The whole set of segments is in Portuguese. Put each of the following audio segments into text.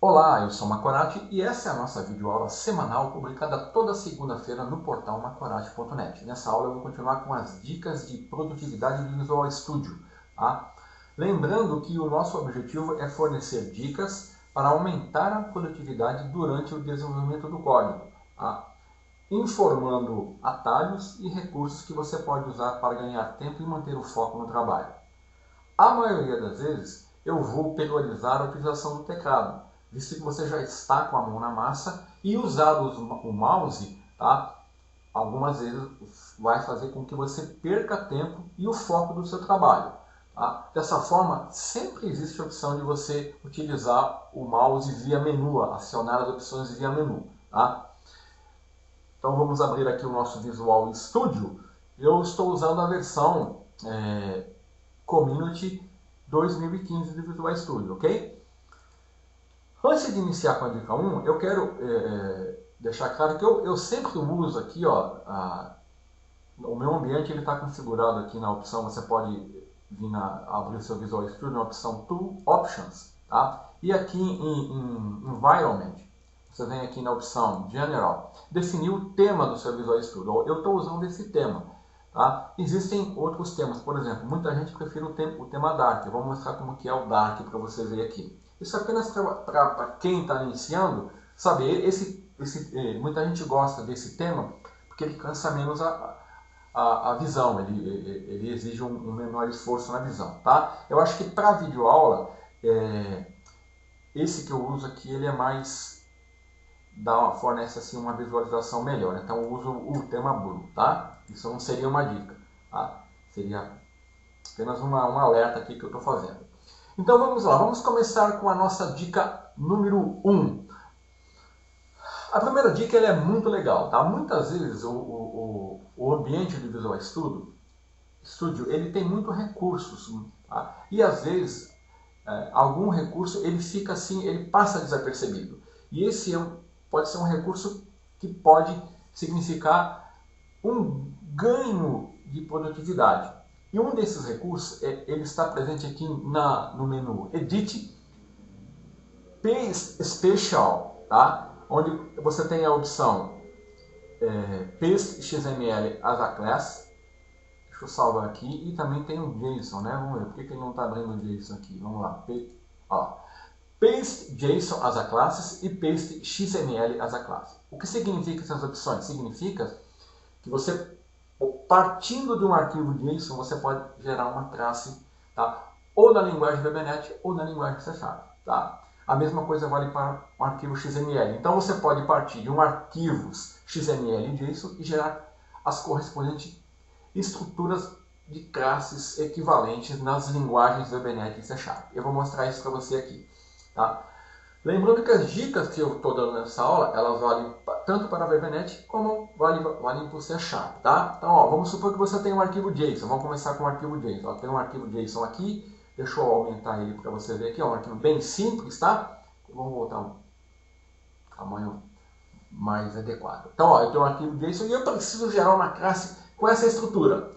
Olá, eu sou Macorati e essa é a nossa videoaula semanal publicada toda segunda-feira no portal macorati.net. Nessa aula eu vou continuar com as dicas de produtividade do Visual Studio. Tá? Lembrando que o nosso objetivo é fornecer dicas para aumentar a produtividade durante o desenvolvimento do código, tá? Informando atalhos e recursos que você pode usar para ganhar tempo e manter o foco no trabalho. A maioria das vezes eu vou priorizar a utilização do teclado, visto que você já está com a mão na massa e usar o mouse, tá? Algumas vezes vai fazer com que você perca tempo e o foco do seu trabalho. Tá? Dessa forma, sempre existe a opção de você utilizar o mouse via menu, acionar as opções via menu. Tá? Então vamos abrir aqui o nosso Visual Studio. Eu estou usando a versão Community 2015 do Visual Studio, ok? Antes de iniciar com a dica 1, eu quero deixar claro que eu sempre uso aqui, ó, o meu ambiente está configurado aqui na opção, você pode vir abrir o seu Visual Studio na opção Tool Options, tá? E aqui em Environment, você vem aqui na opção General, definir o tema do seu Visual Studio. Eu estou usando esse tema. Tá? Existem outros temas, por exemplo, muita gente prefere o tema Dark. Eu vou mostrar como que é o Dark para você ver aqui. Isso é apenas para quem está iniciando saber. Muita gente gosta desse tema porque ele cansa menos a visão, ele exige um menor esforço na visão. Tá? Eu acho que para videoaula, esse que eu uso aqui ele é mais fornece assim uma visualização melhor. Então eu uso o tema Blue, tá? Isso não seria uma dica, tá? Seria apenas um alerta aqui que eu estou fazendo. Então vamos lá, vamos começar com a nossa dica número 1. A primeira dica é muito legal, tá? Muitas vezes o ambiente de Visual Studio ele tem muitos recursos, tá? E às vezes algum recurso ele fica assim, ele passa desapercebido. E esse pode ser um recurso que pode significar um ganho de produtividade. E um desses recursos, ele está presente aqui no menu Edit, Paste Special, tá? Onde você tem a opção Paste XML as a class. Deixa eu salvar aqui. E também tem o JSON, né? Vamos ver, por que ele não está abrindo o JSON aqui? Vamos lá. Paste JSON as a classes e Paste XML as a classe. O que significa essas opções? Significa que você, partindo de um arquivo JSON, você pode gerar uma classe, tá? Ou na linguagem VBNet ou na linguagem C#. Tá? A mesma coisa vale para um arquivo XML. Então você pode partir de um arquivo XML e JSON e gerar as correspondentes estruturas de classes equivalentes nas linguagens VBNet e C#. Eu vou mostrar isso para você aqui. Tá? Lembrando que as dicas que eu estou dando nessa aula, elas valem tanto para a VBNet como valem para o C#. Tá? Então, ó, vamos supor que você tem um arquivo JSON. Vamos começar com o arquivo JSON. Tem um arquivo JSON aqui. Deixa eu aumentar ele para você ver aqui. É um arquivo bem simples, tá? Vamos voltar um tamanho mais adequado. Então, ó, eu tenho um arquivo JSON e eu preciso gerar uma classe com essa estrutura.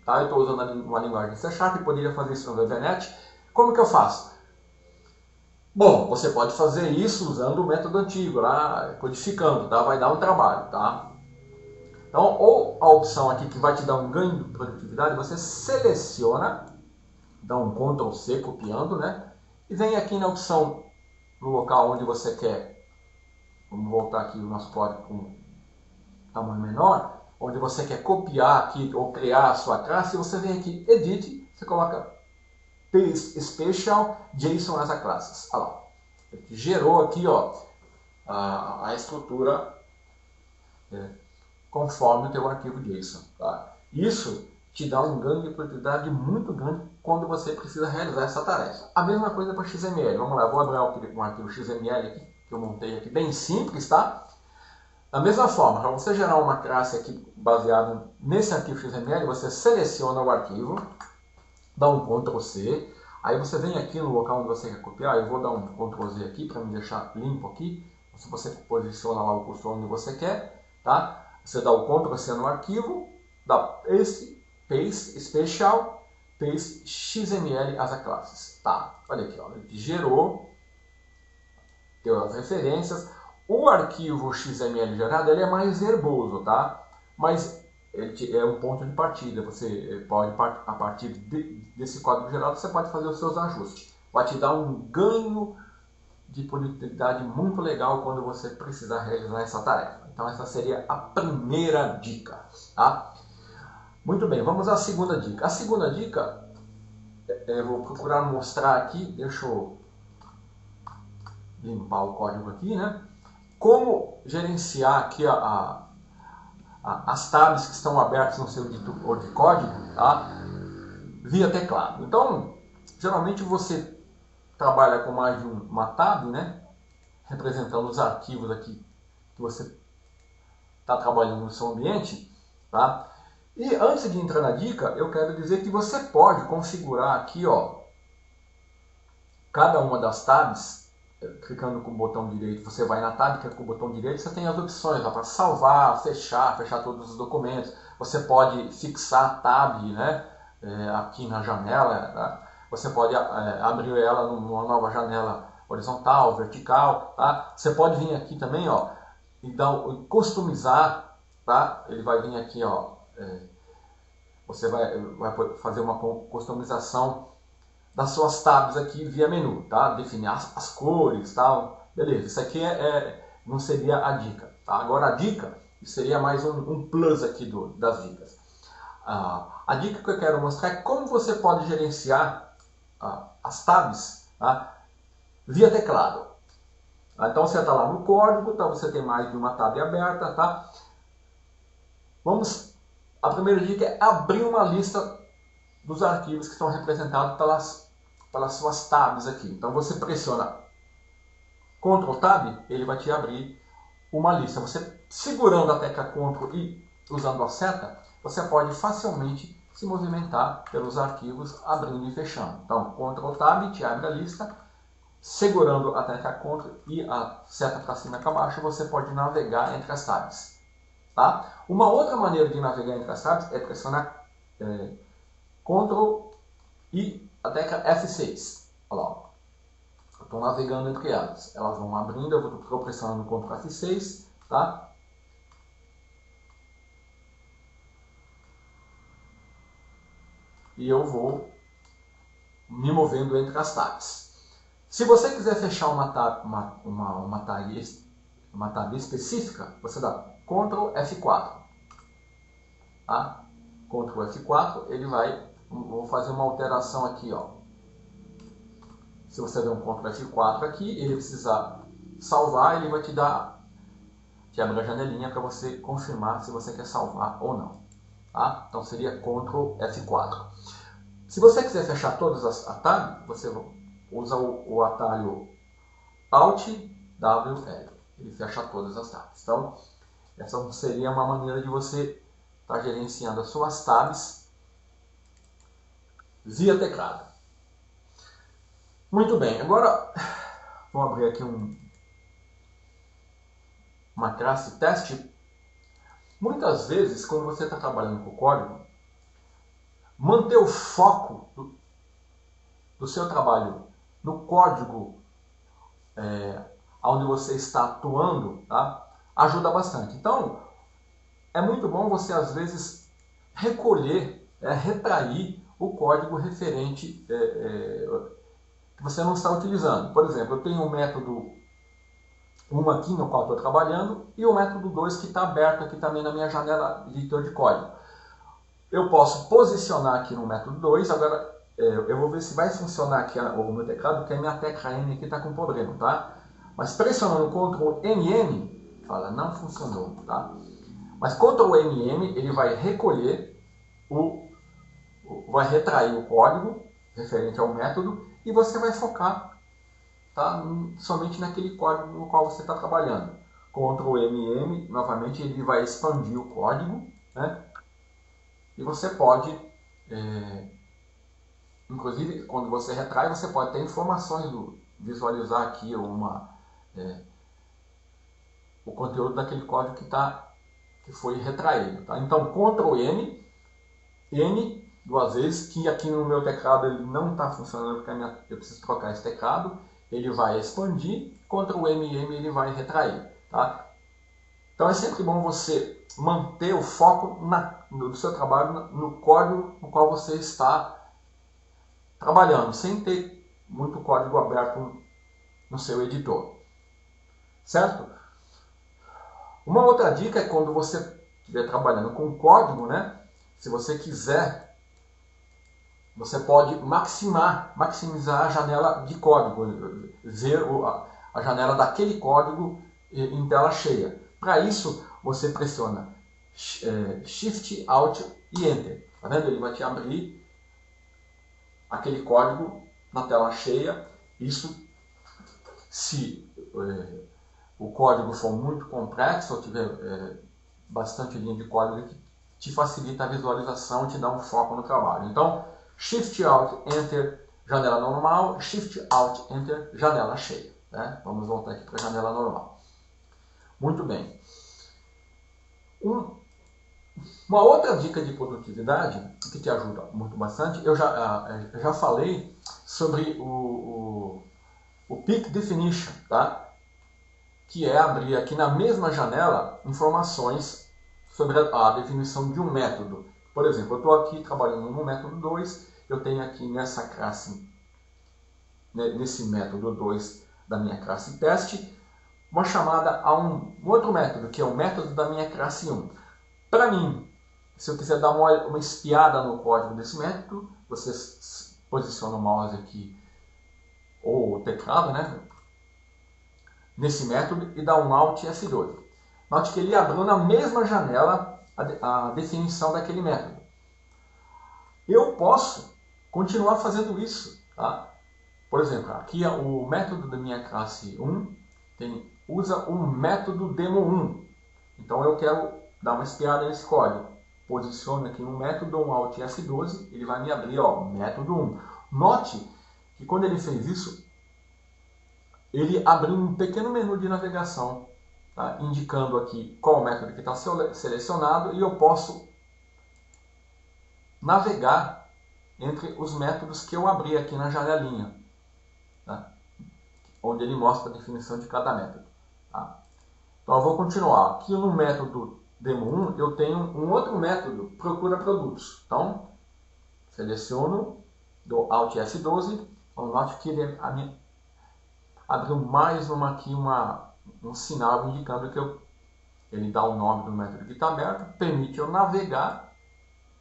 Tá? Eu estou usando uma linguagem C# e poderia fazer isso no VBNet. Como que eu faço? Bom, você pode fazer isso usando o método antigo, lá, codificando, tá? Vai dar um trabalho, tá? Então, ou a opção aqui que vai te dar um ganho de produtividade, você seleciona, dá um Ctrl C copiando, né? E vem aqui na opção, no local onde você quer, vamos voltar aqui o nosso código com tamanho menor, onde você quer copiar aqui ou criar a sua classe, você vem aqui, Edit, você coloca Paste Special JSON as a classes. Olha lá. Gerou aqui, ó, a estrutura conforme o teu arquivo JSON. Tá? Isso te dá um ganho de produtividade muito grande quando você precisa realizar essa tarefa. A mesma coisa para XML. Vamos lá, vou abrir um arquivo XML aqui, que eu montei aqui, bem simples, tá? Da mesma forma, para você gerar uma classe aqui baseada nesse arquivo XML, você seleciona o arquivo, dá um Ctrl C, aí você vem aqui no local onde você quer copiar, eu vou dar um Ctrl Z aqui para me deixar limpo aqui, você posiciona lá o cursor onde você quer, tá? Você dá o Ctrl C no arquivo, dá Paste Special, Paste XML as a classes, tá? Olha aqui, ó, ele gerou ter as referências. O arquivo XML gerado ele é mais verboso, tá? Mas ele é um ponto de partida. Você pode, a partir desse código gerado, você pode fazer os seus ajustes. Vai te dar um ganho de produtividade muito legal quando você precisar realizar essa tarefa. Então essa seria a primeira dica, tá? Muito bem, vamos à segunda dica. A segunda dica, eu vou procurar mostrar aqui, deixa eu limpar o código aqui, né? Como gerenciar aqui as tabs que estão abertas no seu editor de código, tá? Via teclado. Então, geralmente você trabalha com mais de uma tab, né? Representando os arquivos aqui que você está trabalhando no seu ambiente, tá? E antes de entrar na dica, eu quero dizer que você pode configurar aqui, ó, cada uma das tabs. Clicando com o botão direito, você vai na tab, clica com o botão direito, você tem as opções para salvar, fechar todos os documentos. Você pode fixar a tab, né, aqui na janela, tá? Você pode abrir ela numa nova janela horizontal, vertical, tá? Você pode vir aqui também, ó, e customizar, tá? Ele vai vir aqui, ó, você vai fazer uma customização das suas tabs aqui via menu, tá? Definir as cores, tal. Beleza, isso aqui não seria a dica, tá? Agora a dica seria mais um plus aqui das dicas. A dica que eu quero mostrar é como você pode gerenciar as tabs, tá? Via teclado. Então você está lá no código, tá? Você tem mais de uma tab aberta, tá? A primeira dica é abrir uma lista dos arquivos que estão representados pelas suas tabs aqui. Então você pressiona Ctrl Tab, ele vai te abrir uma lista. Você segurando a tecla Ctrl e usando a seta, você pode facilmente se movimentar pelos arquivos abrindo e fechando. Então Ctrl Tab te abre a lista, segurando a tecla Ctrl e a seta para cima e para baixo, você pode navegar entre as tabs. Tá? Uma outra maneira de navegar entre as tabs é pressionar Ctrl e a tecla F6. Olha lá. Eu estou navegando entre elas. Elas vão abrindo, eu estou pressionando o Ctrl F6. Tá? E eu vou me movendo entre as tabs. Se você quiser fechar uma tab específica, você dá Ctrl F4. Tá? Ctrl F4, ele vai... Vou fazer uma alteração aqui, ó. Se você der um Ctrl F4 aqui, ele precisar salvar, ele vai te abrir a janelinha para você confirmar se você quer salvar ou não. Tá? Então seria Ctrl F4. Se você quiser fechar todas as tabs, você usa o atalho Alt WL. Ele fecha todas as tabs. Então, essa seria uma maneira de você estar gerenciando as suas tabs via teclado. Muito bem, agora vou abrir aqui uma classe teste. Muitas vezes, quando você está trabalhando com o código, manter o foco do seu trabalho no código onde você está atuando, tá? Ajuda bastante. Então, é muito bom você, às vezes, recolher, retrair o código referente que você não está utilizando. Por exemplo, eu tenho um método 1 aqui no qual estou trabalhando e o método 2 que está aberto aqui também na minha janela de editor de código. Eu posso posicionar aqui no método 2, agora eu vou ver se vai funcionar aqui o meu teclado, porque a minha tecla M aqui está com problema, tá? Mas pressionando Ctrl MM, fala, não funcionou, tá? Mas Ctrl MM, ele vai recolher, vai retrair o código referente ao método e você vai focar, tá, somente naquele código no qual você está trabalhando. Ctrl MM, novamente, ele vai expandir o código, né? E você pode, inclusive, quando você retrai, você pode ter informações, visualizar aqui o conteúdo daquele código que foi retraído. Tá? Então, Ctrl N duas vezes, que aqui no meu teclado ele não está funcionando, porque eu preciso trocar esse teclado. Ele vai expandir Ctrl M ele vai retrair. Tá? Então é sempre bom você manter o foco do seu trabalho no código no qual você está trabalhando, sem ter muito código aberto no seu editor. Certo? Uma outra dica é quando você estiver trabalhando com código, né? Se você quiser, você pode maximizar a janela de código, ver a janela daquele código em tela cheia. Para isso, você pressiona Shift, Alt e Enter. Tá vendo? Ele vai te abrir aquele código na tela cheia. Isso se o código for muito complexo, ou tiver bastante linha de código que te facilita a visualização e te dá um foco no trabalho. Então, Shift, Alt, Enter, janela normal, Shift, Alt, Enter, janela cheia. Né? Vamos voltar aqui para a janela normal. Muito bem. Uma outra dica de produtividade que te ajuda muito bastante, eu já falei sobre o Peak Definition, tá? Que é abrir aqui na mesma janela informações sobre a definição de um método. Por exemplo, eu estou aqui trabalhando no método 2, eu tenho aqui nessa classe, nesse método 2 da minha classe teste, uma chamada a um outro método, que é o método da minha classe 1. Para mim, se eu quiser dar uma espiada no código desse método, você posiciona o mouse aqui, ou o teclado, né, nesse método e dá um Alt F12. Note que ele abriu na mesma janela a definição daquele método. Eu posso continuar fazendo isso. Tá? Por exemplo, aqui o método da minha classe 1 usa o método demo1. Então eu quero dar uma espiada nesse código. Posiciono aqui no método, um Alt F12, ele vai me abrir método 1. Note que quando ele fez isso, ele abriu um pequeno menu de navegação, tá? Indicando aqui qual o método que está selecionado, e eu posso navegar entre os métodos que eu abri aqui na janelinha, tá? Onde ele mostra a definição de cada método. Tá? Então eu vou continuar. Aqui no método demo1 eu tenho um outro método, procura produtos. Então, seleciono, dou Alt F12, note que ele abriu mais um sinal indicando que ele dá o nome do método que está aberto, permite eu navegar.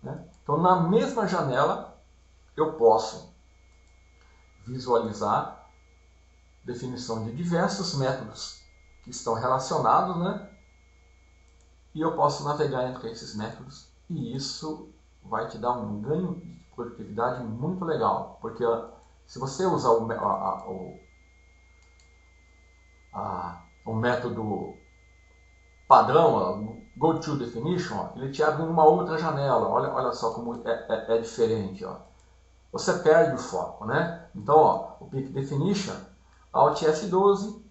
Né? Então, na mesma janela, eu posso visualizar definição de diversos métodos que estão relacionados, né? E eu posso navegar entre esses métodos, e isso vai te dar um ganho de produtividade muito legal, porque se você usar o método padrão, GoToDefinition, ele te abre uma outra janela. Olha só como é diferente. Você perde o foco, né? Então, o Peak Definition, Alt F12,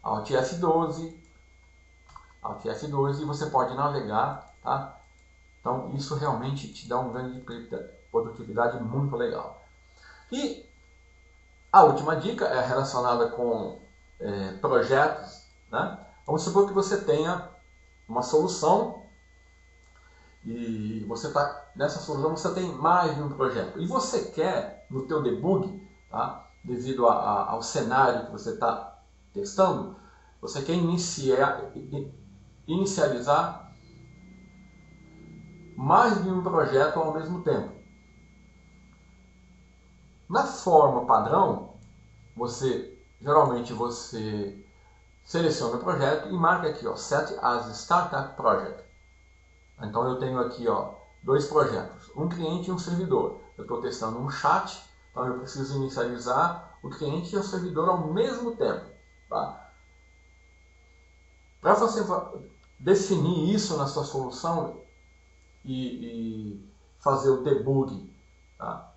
Alt F12, Alt F12, e você pode navegar, tá? Então, isso realmente te dá um ganho de produtividade muito legal. E a última dica é relacionada com projetos, né? Vamos supor que você tenha uma solução e você está nessa solução, você tem mais de um projeto e você quer no teu debug, tá? Devido ao cenário que você está testando, você quer inicializar mais de um projeto ao mesmo tempo. Na forma padrão, geralmente você seleciona o projeto e marca aqui, Set as Startup Project. Então eu tenho aqui, dois projetos, um cliente e um servidor. Eu estou testando um chat, então eu preciso inicializar o cliente e o servidor ao mesmo tempo. Tá? Para você definir isso na sua solução e fazer o debug, tá?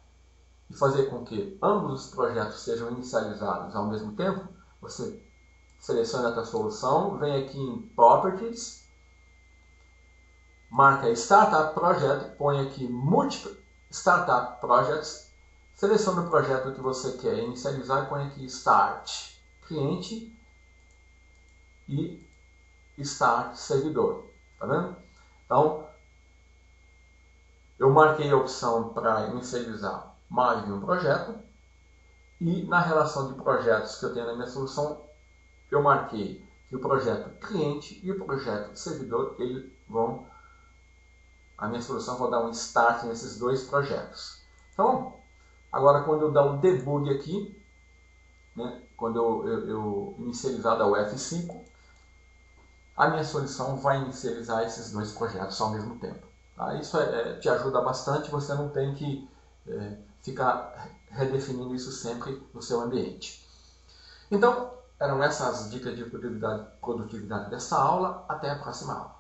E fazer com que ambos os projetos sejam inicializados ao mesmo tempo, você seleciona a tua solução, vem aqui em Properties, marca Startup Project, põe aqui Multiple Startup Projects, selecione o projeto que você quer inicializar e põe aqui Start Cliente e Start Servidor. Tá vendo? Então, eu marquei a opção para inicializar mais de um projeto e na relação de projetos que eu tenho na minha solução, eu marquei que o projeto cliente e o projeto servidor, a minha solução vai dar um start nesses dois projetos. Então, agora quando eu dar o debug aqui, né, quando eu inicializar da F5, a minha solução vai inicializar esses dois projetos ao mesmo tempo. Tá? Isso te ajuda bastante, você não tem que ficar redefinindo isso sempre no seu ambiente. Então, eram essas dicas de produtividade dessa aula. Até a próxima aula.